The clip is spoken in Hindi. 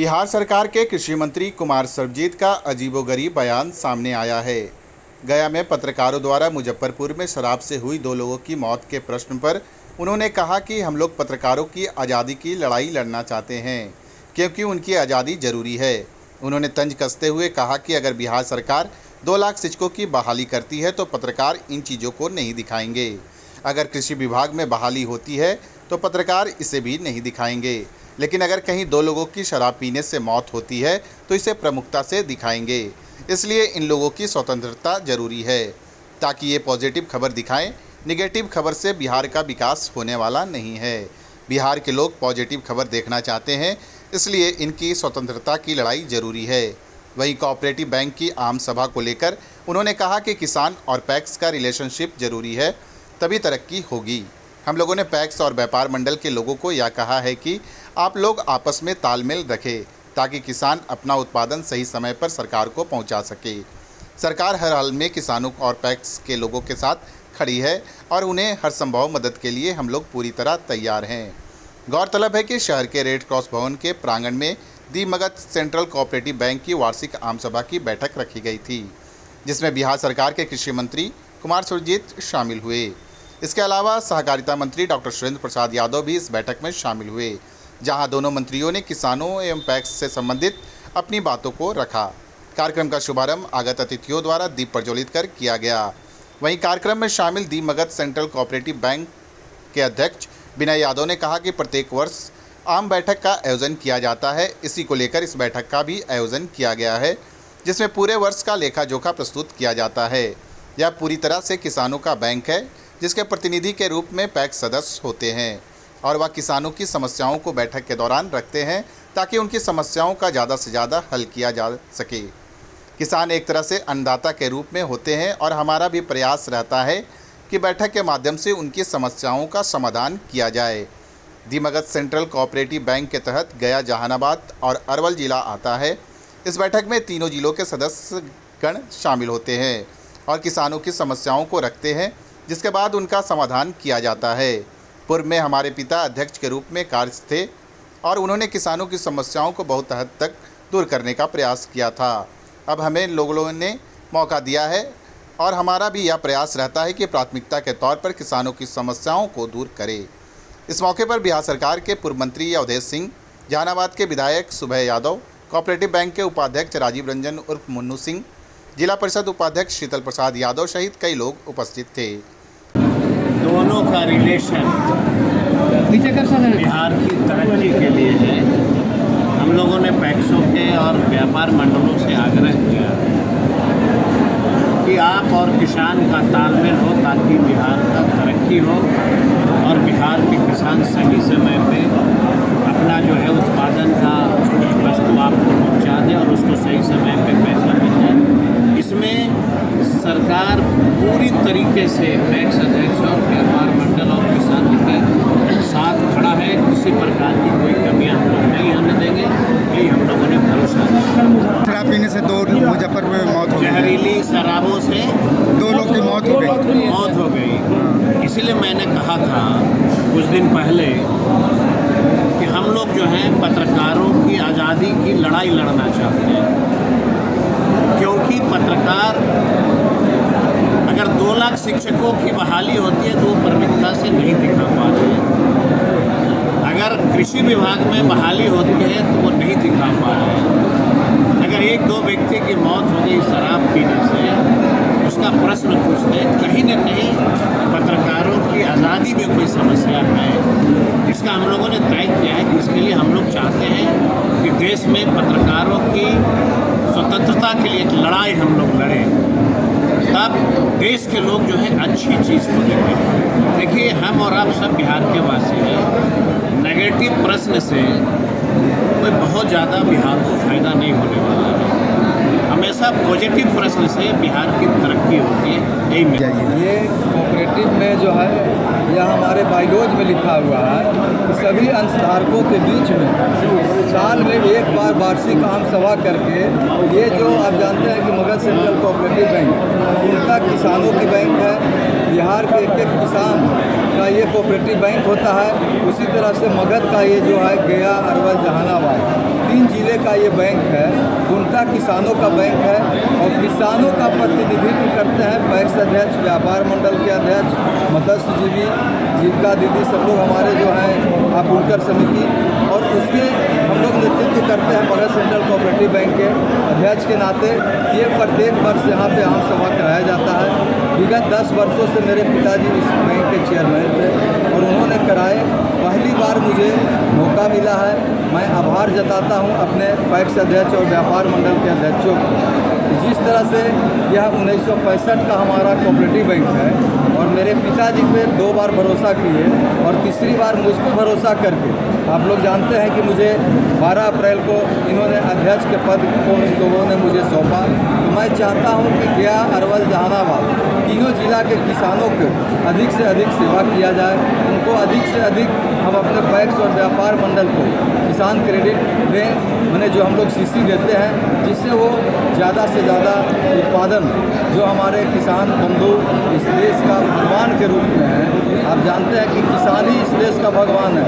बिहार सरकार के कृषि मंत्री कुमार सर्वजीत का अजीबोगरीब बयान सामने आया है। गया में पत्रकारों द्वारा मुजफ्फरपुर में शराब से हुई 2 लोगों की मौत के प्रश्न पर उन्होंने कहा कि हम लोग पत्रकारों की आज़ादी की लड़ाई लड़ना चाहते हैं, क्योंकि उनकी आज़ादी ज़रूरी है। उन्होंने तंज कसते हुए कहा कि अगर बिहार सरकार 2 लाख शिक्षकों की बहाली करती है तो पत्रकार इन चीज़ों को नहीं दिखाएंगे। अगर कृषि विभाग में बहाली होती है तो पत्रकार इसे भी नहीं दिखाएंगे, लेकिन अगर कहीं 2 लोगों की शराब पीने से मौत होती है तो इसे प्रमुखता से दिखाएंगे। इसलिए इन लोगों की स्वतंत्रता जरूरी है ताकि ये पॉजिटिव खबर दिखाएं। निगेटिव खबर से बिहार का विकास होने वाला नहीं है। बिहार के लोग पॉजिटिव खबर देखना चाहते हैं, इसलिए इनकी स्वतंत्रता की लड़ाई जरूरी है। वहीं कोऑपरेटिव बैंक की आम सभा को लेकर उन्होंने कहा कि किसान और पैक्स का रिलेशनशिप जरूरी है, तभी तरक्की होगी। हम लोगों ने पैक्स और व्यापार मंडल के लोगों को यह कहा है कि आप लोग आपस में तालमेल रखें ताकि किसान अपना उत्पादन सही समय पर सरकार को पहुंचा सके। सरकार हर हाल में किसानों और पैक्स के लोगों के साथ खड़ी है और उन्हें हर संभव मदद के लिए हम लोग पूरी तरह तैयार हैं। गौरतलब है कि शहर के रेड क्रॉस भवन के प्रांगण में दी मगध सेंट्रल कोऑपरेटिव बैंक की वार्षिक आम सभा की बैठक रखी गई थी, जिसमें बिहार सरकार के कृषि मंत्री कुमार सर्वजीत शामिल हुए। इसके अलावा सहकारिता मंत्री डॉक्टर सुरेंद्र प्रसाद यादव भी इस बैठक में शामिल हुए, जहां दोनों मंत्रियों ने किसानों एवं पैक्स से संबंधित अपनी बातों को रखा। कार्यक्रम का शुभारंभ आगत अतिथियों द्वारा दीप प्रज्वलित कर किया गया। वहीं कार्यक्रम में शामिल दी मगध सेंट्रल कोऑपरेटिव बैंक के अध्यक्ष विनय यादव ने कहा कि प्रत्येक वर्ष आम बैठक का आयोजन किया जाता है। इसी को लेकर इस बैठक का भी आयोजन किया गया है, जिसमें पूरे वर्ष का लेखा जोखा प्रस्तुत किया जाता है। यह पूरी तरह से किसानों का बैंक है, जिसके प्रतिनिधि के रूप में पैक्स सदस्य होते हैं और वह किसानों की समस्याओं को बैठक के दौरान रखते हैं ताकि उनकी समस्याओं का ज़्यादा से ज़्यादा हल किया जा सके। किसान एक तरह से अन्नदाता के रूप में होते हैं और हमारा भी प्रयास रहता है कि बैठक के माध्यम से उनकी समस्याओं का समाधान किया जाए। दी मगध सेंट्रल कोऑपरेटिव बैंक के तहत गया, जहानाबाद और अरवल जिला आता है। इस बैठक में तीनों जिलों के सदस्यगण शामिल होते हैं और किसानों की समस्याओं को रखते हैं, जिसके बाद उनका समाधान किया जाता है। पूर्व में हमारे पिता अध्यक्ष के रूप में कार्य थे और उन्होंने किसानों की समस्याओं को बहुत हद तक दूर करने का प्रयास किया था। अब हमें लोगों ने मौका दिया है और हमारा भी यह प्रयास रहता है कि प्राथमिकता के तौर पर किसानों की समस्याओं को दूर करें। इस मौके पर बिहार सरकार के पूर्व मंत्री अवधेश सिंह, जहानाबाद के विधायक सुभय यादव, कोऑपरेटिव बैंक के उपाध्यक्ष राजीव रंजन उर्फ मुन्नू सिंह, जिला परिषद उपाध्यक्ष शीतल प्रसाद यादव सहित कई लोग उपस्थित थे। दोनों का रिलेशन बिहार की तरक्की के लिए है। हम लोगों ने पैक्सों के और व्यापार मंडलों से आग्रह किया कि आप और किसान का तालमेल हो ताकि बिहार का तरक्की हो और बिहार के किसान सही समय पे अपना जो है उत्पादन का वस्तु आपको पहुँचा दें और उसको सही समय पे पैसा मिल जाए। इसमें सरकार पूरी तरीके से पैक्स अध्यक्ष और व्यापार मंडल और किसान के साथ खड़ा है। किसी प्रकार की कोई कमियां हम लोग नहीं होने देंगे, यही हम लोगों ने भरोसा दिया। शराब पीने से 2 मुजफ्फरपुर में मौत हो गई। जहरीली शराबों से 2 लोग की मौत हो गई। इसीलिए मैंने कहा था कुछ दिन पहले कि हम लोग जो हैं पत्रकारों की आज़ादी की लड़ाई लड़ना चाहते हैं, क्योंकि पत्रकार अगर 2 लाख शिक्षकों की बहाली होती है तो वो प्रमुखता से नहीं दिखा पा रहे हैं। अगर कृषि विभाग में बहाली होती है तो वो नहीं दिखा पा रहे हैं। अगर 1-2 व्यक्ति की मौत हो गई शराब पीने से, उसका प्रश्न पूछते कहीं न कहीं पत्रकारों की आज़ादी में कोई समस्या है। इसका हम लोगों ने तय किया है कि इसके लिए हम लोग चाहते हैं कि देश में पत्रकारों की स्वतंत्रता के लिए एक लड़ाई हम लोग लड़ें, तब देश के लोग जो है अच्छी चीज़ को देखें। देखिए, हम और आप सब बिहार के वासी हैं। नेगेटिव प्रश्न से कोई बहुत ज़्यादा बिहार को फ़ायदा नहीं होने वाला है। हमेशा पॉजिटिव प्रश्न से बिहार की तरक्की होती है, यही मेरा ये कोऑपरेटिव में जो है यह हमारे बाइलॉज में लिखा हुआ है कि सभी अंशधारकों के बीच में साल में एक बार वार्षिक आम सभा करके ये जो आप जानते हैं कि मगध सेंट्रल कोऑपरेटिव बैंक उनका किसानों की बैंक है, बिहार के एक किसान का ये कोऑपरेटिव बैंक होता है। उसी तरह से मगध का ये जो है गया, अरवल, जहानाबाद 3 जिले का ये बैंक है, उनका किसानों का बैंक है और किसानों का प्रतिनिधित्व करते हैं पैक्स अध्यक्ष, व्यापार मंडल के अध्यक्ष, मत्स्यजीवी, जीविका दीदी, सब लोग हमारे जो हैं आपूर्कर समिति, और उसके हम लोग नेतृत्व करते हैं मगध सेंट्रल कोऑपरेटिव बैंक के अध्यक्ष के नाते। ये प्रत्येक वर्ष यहाँ पे आम सभा कराया जाता है। विगत 10 वर्षों से मेरे पिताजी इस बैंक के चेयरमैन थे और उन्होंने कराए। पहली बार मुझे मौका मिला है, मैं आभार जताता हूँ अपने पैक्स अध्यक्ष और व्यापार मंडल के अध्यक्षों को। जिस तरह से यह 1965 का हमारा कोऑपरेटिव बैंक है और मेरे पिताजी पे 2 बार भरोसा किए और तीसरी बार मुझ पर भरोसा करके, आप लोग जानते हैं कि मुझे 12 अप्रैल को इन्होंने अध्यक्ष के पद को इन लोगों ने मुझे सौंपा। तो मैं चाहता हूं कि गया, अरवल, जहानाबाद तीनों जिला के किसानों को अधिक से अधिक सेवा किया जाए, उनको अधिक से अधिक हम अपने पैक्स और व्यापार मंडल को किसान क्रेडिट दें, मैंने जो हम लोग सीसी देते हैं, जिससे वो ज़्यादा से ज़्यादा उत्पादन जो हमारे किसान बंधु इस देश का भगवान के रूप में है। आप जानते हैं कि किसान ही इस देश का भगवान है।